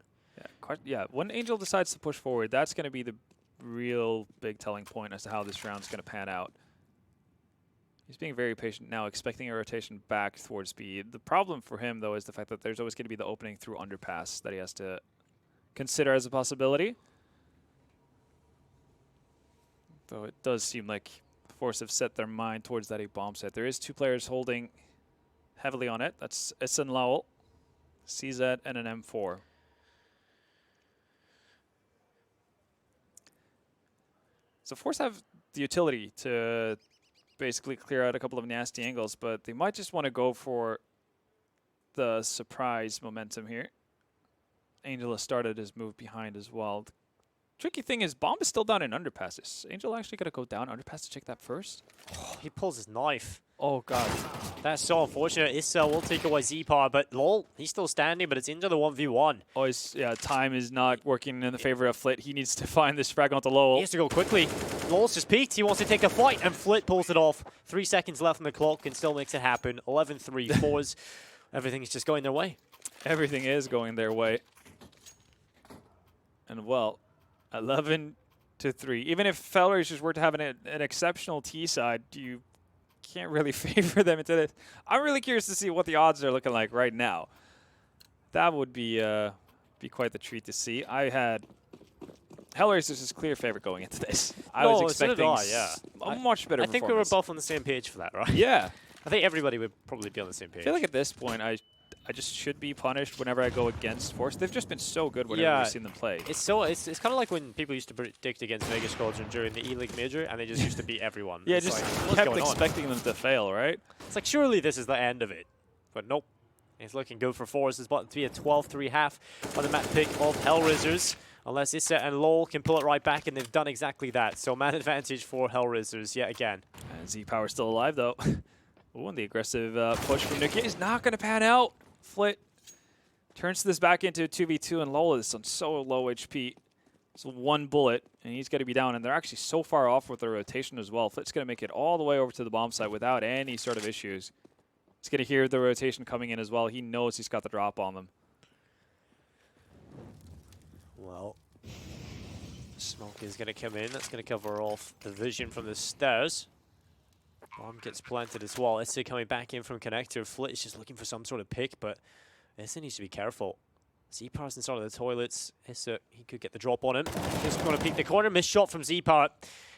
Yeah, when Angel decides to push forward, that's going to be the real big telling point as to how this round's going to pan out. He's being very patient now, expecting a rotation back towards speed. The problem for him, though, is the fact that there's always going to be the opening through underpass that he has to consider as a possibility. Though it does seem like Forze have set their mind towards that bomb set. There is 2 players holding heavily on it. That's Issa and Lowell, CZ, and an M4. So Forze have the utility to basically clear out a couple of nasty angles, but they might just want to go for the surprise momentum here. Angel has started his move behind as well. The tricky thing is Bomb is still down in underpasses. Angel actually got to go down underpass to check that first. Oh, he pulls his knife. Oh, God. That's so unfortunate. Issa will take away Z-Power, but lol, he's still standing, but it's into the 1v1. Oh, yeah, time is not working in the favor of Flit. He needs to find this frag onto Lowell. He has to go quickly. Lowell's just peeked. He wants to take a fight, and Flit pulls it off. 3 seconds left on the clock and still makes it happen. 11-3, Forze. Everything's just going their way. Everything is going their way. And, well, 11-3. Even if HellRaisers were to have an exceptional T side, you can't really favor them into this. I'm really curious to see what the odds are looking like right now. That would be quite the treat to see. I had HellRaisers as clear favorite going into this. I was expecting a much better performance. I think we were both on the same page for that, right? Yeah. I think everybody would probably be on the same page. I feel like at this point, I just should be punished whenever I go against Forze. They've just been so good whenever we've seen them play. It's kind of like when people used to predict against Mega Squadron during the E-League Major, and they just used to beat everyone. Yeah, it's just like, kept expecting them to fail, right? It's like, surely this is the end of it. But nope. It's looking good for Forze. It's about to be a 12-3 half on the map pick of HellRaisers. Unless Issa and Lowell can pull it right back, and they've done exactly that. So man advantage for HellRaisers yet again. Z-Power still alive, though. Ooh, and the aggressive push from Nuki is not going to pan out. Flit turns this back into a 2v2, and Lowell is on so low HP. It's 1 bullet, and he's going to be down. And they're actually so far off with their rotation as well. Flit's going to make it all the way over to the bomb site without any sort of issues. He's going to hear the rotation coming in as well. He knows he's got the drop on them. Well, smoke is going to come in. That's going to cover off the vision from the stairs. Bomb gets planted as well. Issa coming back in from connector. Flit is just looking for some sort of pick, but Issa needs to be careful. Z-Power's inside of the toilets. Issa, he could get the drop on him. He's going to peek the corner. Missed shot from Z-Power.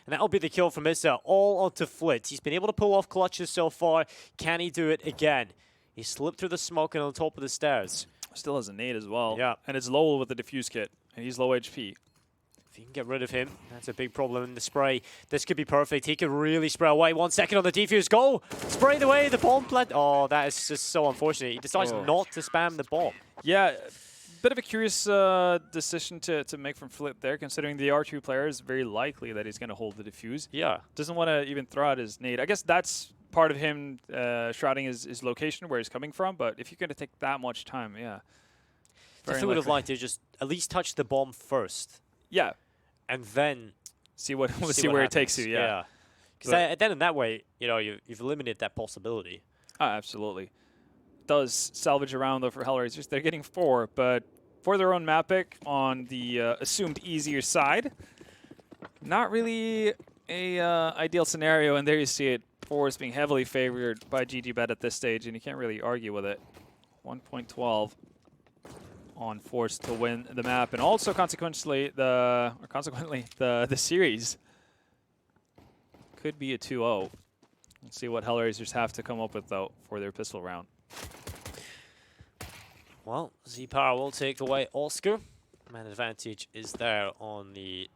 And that'll be the kill from Issa. All onto Flit. He's been able to pull off clutches so far. Can he do it again? He slipped through the smoke and on top of the stairs. Still has a nade as well. Yeah. And it's Lowell with the defuse kit. And he's low HP. If you can get rid of him, that's a big problem in the spray. This could be perfect. He could really spray away. 1 second on the defuse. Go! Spray it away. The bomb plant. Oh, that is just so unfortunate. He decides not to spam the bomb. Yeah, bit of a curious decision to make from Flit there, considering the R2 player is very likely that he's going to hold the defuse. Yeah. Doesn't want to even throw out his nade. I guess that's part of him shrouding his location, where he's coming from. But if you're going to take that much time, yeah. Definitely would have liked to just at least touch the bomb first. Yeah. And then see where it takes you. Yeah. Because then in that way, you know, you've eliminated that possibility. Absolutely. Does salvage around though for HellRaisers. They're getting 4, but for their own map pick on the assumed easier side, not really a ideal scenario. And there you see it. Forze being heavily favored by GGBet at this stage, and you can't really argue with it. 1.12. On Forze to win the map, and also consequently the series could be a 2-0. We'll see what HellRaisers have to come up with though for their pistol round. Well, Z-Power will take away Oscar. Man advantage is there on the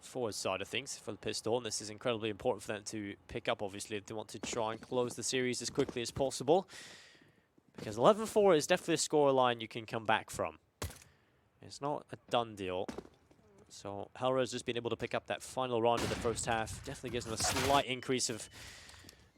forward side of things for the pistol, and this is incredibly important for them to pick up, obviously, if they want to try and close the series as quickly as possible. Because 11-4 is definitely a scoreline you can come back from. It's not a done deal. So HellRaisers just been able to pick up that final round of the first half. Definitely gives them a slight increase of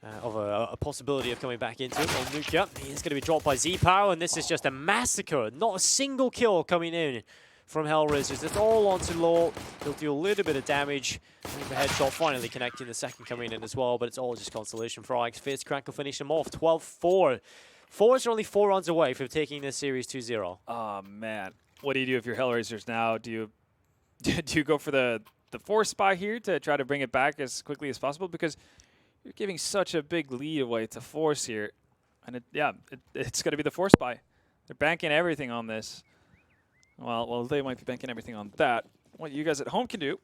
a possibility of coming back into it. Well, Nuka, he's going to be dropped by Z-Power, and this is just a massacre. Not a single kill coming in from HellRaisers. It's all onto low. He'll do a little bit of damage. I think the headshot finally connecting, the second coming in as well, but it's all just consolation for Ike's. FaZe will finish him off, 12-4. Forze are only 4 rounds away from taking this series 2-0. Oh, man. What do you do if you're HellRaisers now? Do you go for the Force spy here to try to bring it back as quickly as possible? Because you're giving such a big lead away to Force here. And it's going to be the Force spy. They're banking everything on this. Well, they might be banking everything on that. What you guys at home can do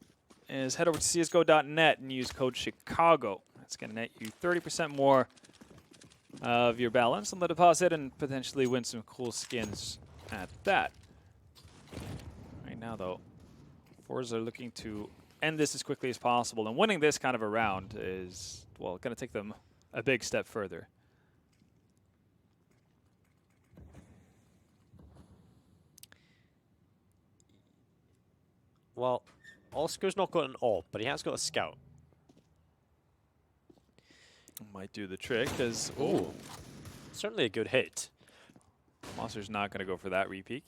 is head over to csgo.net and use code Chicago. That's going to net you 30% more of your balance on the deposit and potentially win some cool skins at that. Right now, though, Forze are looking to end this as quickly as possible, and winning this kind of a round is, well, going to take them a big step further. Well, Oscar's not got an AWP, but he has got a scout. Might do the trick, because, ooh, certainly a good hit. Monster's not going to go for that repeat.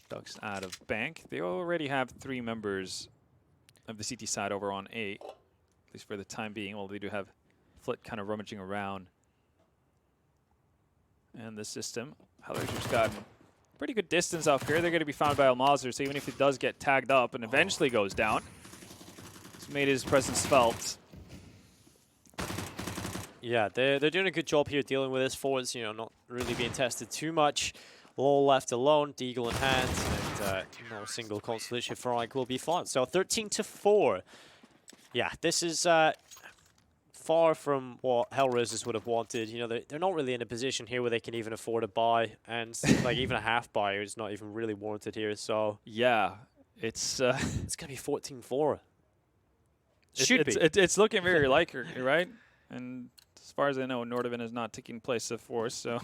Ducks out of bank. They already have 3 members of the CT side over on A, at least for the time being. Well, they do have Flit kind of rummaging around. And the system, HellRaisers got pretty good distance off here. They're going to be found by Almazer, so even if he does get tagged up and eventually goes down, he's made his presence felt. Yeah, they're doing a good job here dealing with this. Forwards, not really being tested too much. All left alone, Deagle in hand, and no single consolation for Ike will be fine. So 13-4. Yeah, this is far from what HellRaisers would have wanted. They're not really in a position here where they can even afford a buy, and like even a half buy is not even really warranted here. So yeah, it's gonna be 14-4. It's looking very likely, right? And as far as I know, Nordavind is not taking place of Force, so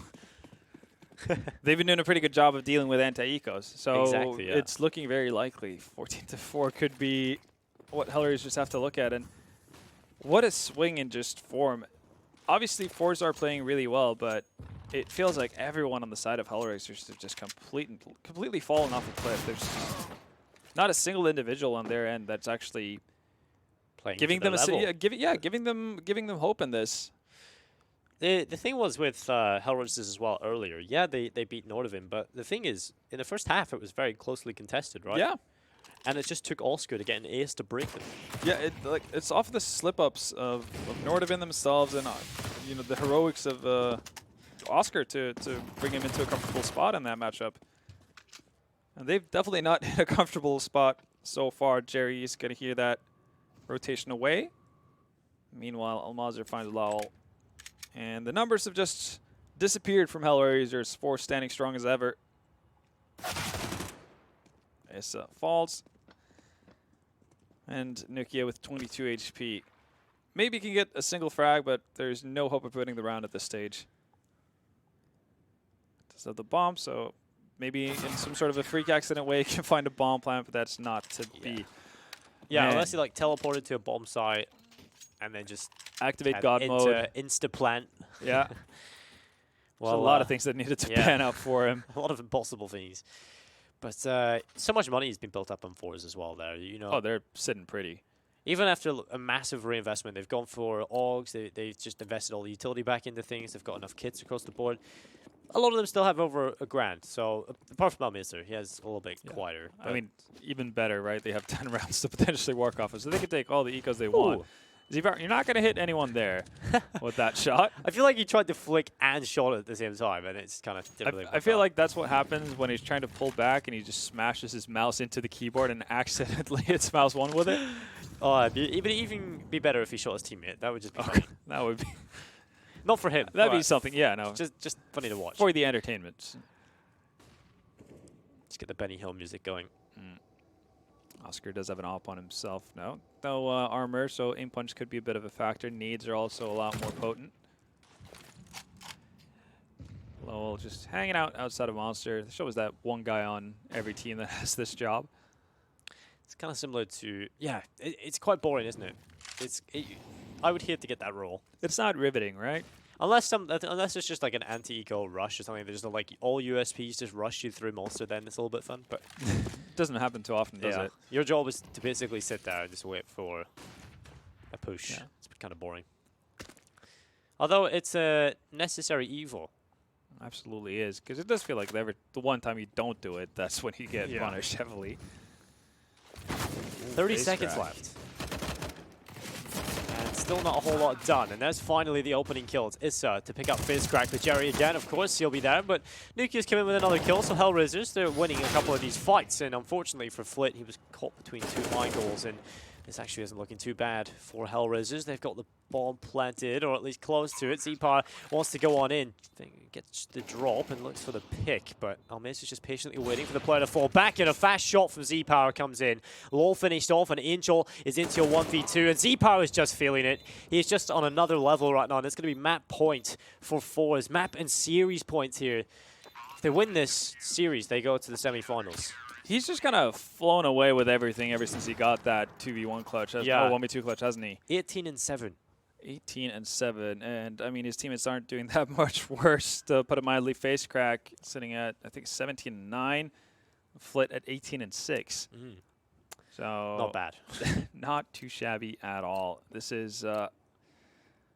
they've been doing a pretty good job of dealing with anti-ecos. So exactly, yeah. It's looking very likely. 14-4 could be what HellRaisers just have to look at. And what a swing in just form. Obviously, Forze are playing really well, but it feels like everyone on the side of HellRaisers have just completely fallen off a cliff. There's not a single individual on their end that's actually playing giving them giving them hope in this. The thing was with HellRaisers as well earlier. Yeah, they beat Nordavind, but the thing is, in the first half, it was very closely contested, right? Yeah. And it just took Oscar to get an ace to break them. Yeah, it's off the slip-ups of Nordavind themselves and the heroics of Oscar to bring him into a comfortable spot in that matchup. And they've definitely not hit a comfortable spot so far. Jerry is going to hear that rotation away. Meanwhile, Almazer finds Lowell. And the numbers have just disappeared from HellRaisers. Force standing strong as ever. Issa falls. And Nukia with 22 HP. Maybe can get a single frag, but there's no hope of winning the round at this stage. Does have the bomb, so maybe in some sort of a freak accident way you can find a bomb plant, but that's not to be. Yeah, unless you teleported to a bomb site and then just activate God mode. Insta-plant. Yeah. Well, a lot of things that needed to pan out for him. A lot of impossible things. But so much money has been built up on Forze as well there. Oh, they're sitting pretty. Even after a massive reinvestment, they've gone for AUGs. They've just invested all the utility back into things. They've got enough kits across the board. A lot of them still have over $1,000. So apart from Almazer, he has a little bit quieter. I mean, even better, right? They have 10 rounds to potentially work off of, so they can take all the ecos they want. You're not going to hit anyone there with that shot. I feel like he tried to flick and shot at the same time, and it's kind of I feel like that's what happens when he's trying to pull back and he just smashes his mouse into the keyboard and accidentally hits mouse 1 with it. Oh, it'd even be better if he shot his teammate. That would just be fun. That would be. Not for him. That'd be something. Yeah, no. Just funny to watch. For the entertainment. Let's get the Benny Hill music going. Oscar does have an op on himself now. No armor, so aim punch could be a bit of a factor. Nades are also a lot more potent. Lowell just hanging out outside of Monster. The show is that one guy on every team that has this job. It's kind of similar to, yeah, it's quite boring, isn't it? I would hate to get that role. It's not riveting, right? Unless it's just like an anti-eco rush or something. There's like all USPs just rush you through Monster, then it's a little bit fun. But it doesn't happen too often, does it? Your job is to basically sit there and just wait for a push. Yeah. It's kind of boring. Although it's a necessary evil. Absolutely is, because it does feel like the one time you don't do it, that's when you get punished heavily. 30 seconds left. And still not a whole lot done. And there's finally the opening kill. It's Issa to pick up Fizzcrack with Jerry again. Of course, he'll be there. But Nukia's come in with another kill. So HellRaisers, they're winning a couple of these fights. And unfortunately for Flit, he was caught between two angles. And this actually isn't looking too bad for HellRaisers. They've got the bomb planted, or at least close to it. Z-Power wants to go on in. Gets the drop and looks for the pick, but Almace is just patiently waiting for the player to fall back, and a fast shot from Z-Power comes in. Lol finished off, and Angel is into a 1v2, and Z-Power is just feeling it. He's just on another level right now, and it's going to be map point for Forze. Map and series points here. If they win this series, they go to the semifinals. He's just kind of flown away with everything ever since he got that 2v1 clutch. Yeah. 1v2 clutch, hasn't he? 18-7. 18-7, and I mean his teammates aren't doing that much worse. To put it mildly, Fizzcrack sitting at I think 17-9, Flit at 18-6. So not bad, not too shabby at all. This is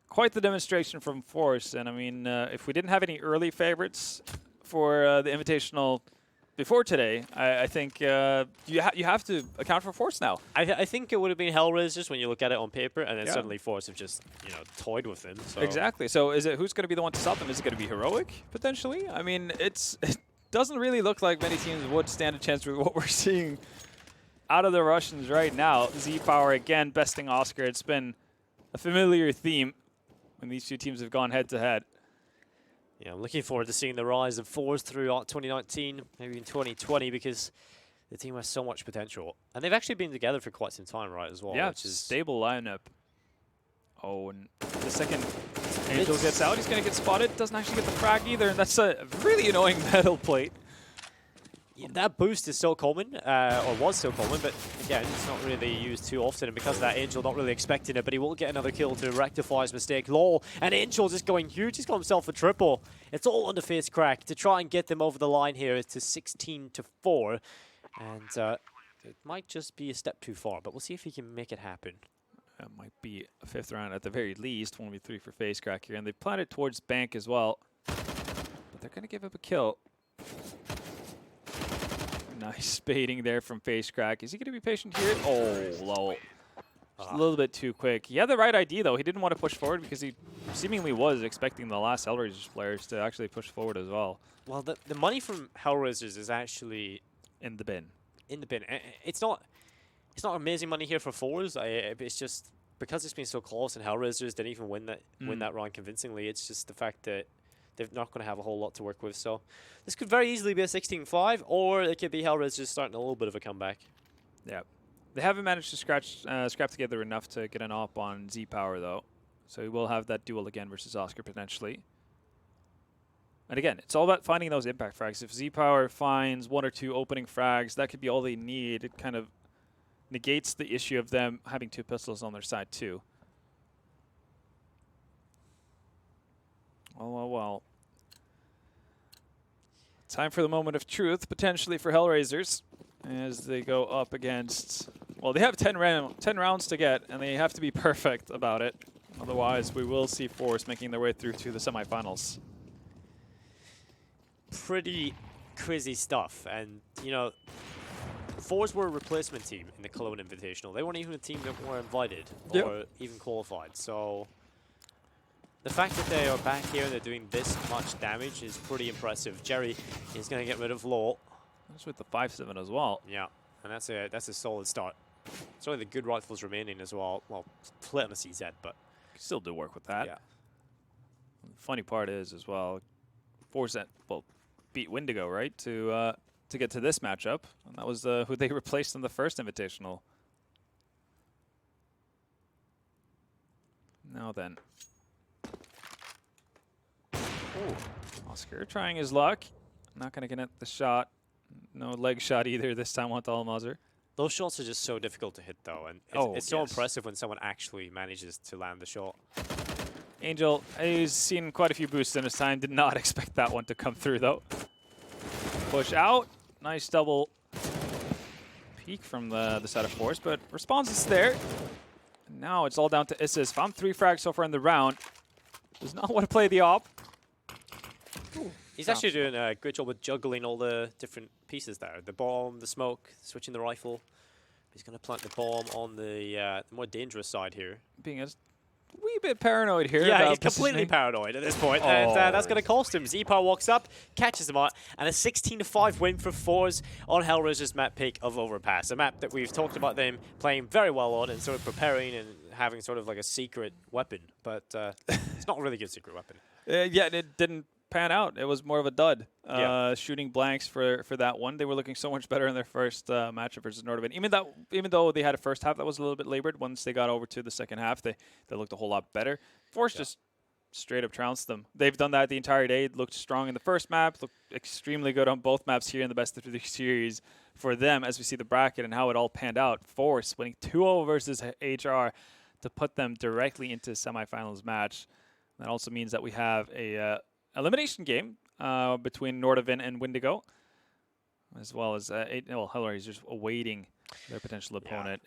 quite the demonstration from Force, and I mean if we didn't have any early favorites for the Invitational before today, I think you have to account for Force now. I think it would have been HellRaisers when you look at it on paper, and then suddenly Force have just toyed with them. So. Exactly. So is it who's going to be the one to stop them? Is it going to be Heroic potentially? I mean, it doesn't really look like many teams would stand a chance with what we're seeing out of the Russians right now. Z-Power again besting Oscar. It's been a familiar theme when these two teams have gone head to head. Yeah, I'm looking forward to seeing the rise of Forze throughout 2019, maybe in 2020, because the team has so much potential. And they've actually been together for quite some time, right, as well. Yeah, which is stable lineup. Oh, and the second Angel gets out, he's going to get spotted. Doesn't actually get the frag either, and that's a really annoying metal plate. Yeah, that boost is so common, or was so common, but again, it's not really used too often, and because of that, Angel not really expecting it, but he will get another kill to rectify his mistake. Lol, and Angel just going huge. He's got himself a triple. It's all under Fizzcrack to try and get them over the line here to 16-4, and it might just be a step too far, but we'll see if he can make it happen. That might be a 5th round at the very least, 1v3 for Fizzcrack here, and they planted towards Bank as well, but they're going to give up a kill. Nice baiting there from Fizzcrack. Is he going to be patient here? Oh, lol. Just a little bit too quick. He had the right idea, though. He didn't want to push forward because he seemingly was expecting the last HellRaisers players to actually push forward as well. Well, the money from HellRaisers is actually in the bin. In the bin. It's not amazing money here for Forze. It's just because it's been so close and HellRaisers didn't even win that round convincingly. It's just the fact that they're not going to have a whole lot to work with. So this could very easily be a 16-5, or it could be HellRaisers starting a little bit of a comeback. Yeah. They haven't managed to scrap together enough to get an op on Z-Power, though. So we will have that duel again versus Oscar, potentially. And again, it's all about finding those impact frags. If Z-Power finds 1 or 2 opening frags, that could be all they need. It kind of negates the issue of them having 2 pistols on their side, too. Well. Time for the moment of truth, potentially for HellRaisers, as they go up against... Well, they have 10 rounds to get, and they have to be perfect about it. Otherwise, we will see Force making their way through to the semifinals. Pretty crazy stuff. And, Force were a replacement team in the Cologne Invitational. They weren't even a team that were invited or even qualified. So the fact that they are back here and they're doing this much damage is pretty impressive. Jerry is going to get rid of Law. That's with the 5-7 as well. Yeah, and that's a solid start. It's only the good rifles remaining as well. Well, split on the CZ, but still do work with that. Yeah. Funny part is as well, Forze beat Wendigo, right, to get to this matchup, and that was who they replaced in the first Invitational. Now then, ooh, Oscar trying his luck, not gonna get the shot. No leg shot either this time on Almazar. Those shots are just so difficult to hit, though, and it's so impressive when someone actually manages to land the shot. Angel, he's seen quite a few boosts in his time. Did not expect that one to come through, though. Push out. Nice double peek from the side of Forze, but response is there. And now it's all down to Issis. Found 3 frags so far in the round. Does not want to play the op. Ooh. He's actually doing a great job with juggling all the different pieces there. The bomb, the smoke, switching the rifle. He's going to plant the bomb on the more dangerous side here. Being a wee bit paranoid here. Yeah, he's completely paranoid at this point. Oh. And that's going to cost him. Z-Power walks up, catches him out, and a 16-5 win for Forze on HellRaisers map pick of Overpass. A map that we've talked about them playing very well on and sort of preparing and having sort of like a secret weapon. But it's not a really good secret weapon. Yeah, it didn't pan out. It was more of a dud. Shooting blanks for that one. They were looking so much better in their first matchup versus Nordavin. Even though they had a first half that was a little bit labored, once they got over to the second half, they looked a whole lot better. Forze just straight up trounced them. They've done that the entire day. Looked strong in the first map, looked extremely good on both maps here in the best of 3 series for them as we see the bracket and how it all panned out. Forze winning 2-0 versus HR to put them directly into semifinals match. That also means that we have a elimination game between Nordavin and Wendigo, as well as HellRaisers awaiting their potential opponent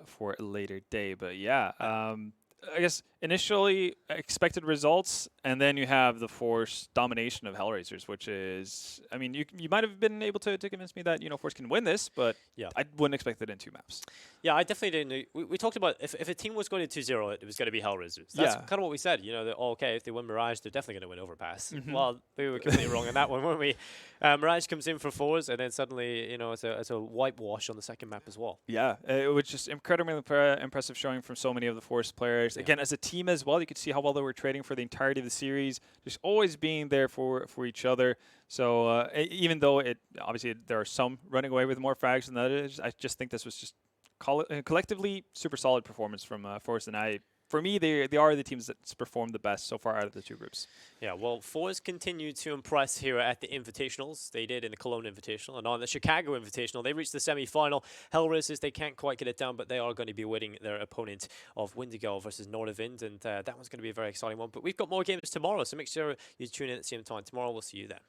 for a later day. But yeah, I guess initially expected results, and then you have the Forze domination of HellRaisers, which is, I mean, you might have been able to convince me that, Forze can win this, but I wouldn't expect it in 2 maps. Yeah, I definitely didn't. We talked about if a team was going to 2-0, it was going to be HellRaisers. That's kind of what we said. Okay, if they win Mirage, they're definitely going to win Overpass. Well, we were completely wrong on that one, weren't we? Mirage comes in for Forze, and then suddenly, it's a whitewash on the second map as well. Yeah, it was just incredibly impressive showing from so many of the Forze players. Again, as a team as well, you could see how well they were trading for the entirety of the series, just always being there for each other. So even though obviously there are some running away with more frags than others, I just think this was just collectively super solid performance from Forze, and for me, they are the teams that's performed the best so far out of the 2 groups. Yeah, well, Forze continued to impress here at the Invitationals. They did in the Cologne Invitational, and on the Chicago Invitational, they reached the semi-final. HellRaisers, they can't quite get it down, but they are going to be awaiting their opponent of Wendigo versus Nordavin, and that one's going to be a very exciting one. But we've got more games tomorrow, so make sure you tune in at the same time. Tomorrow, we'll see you then.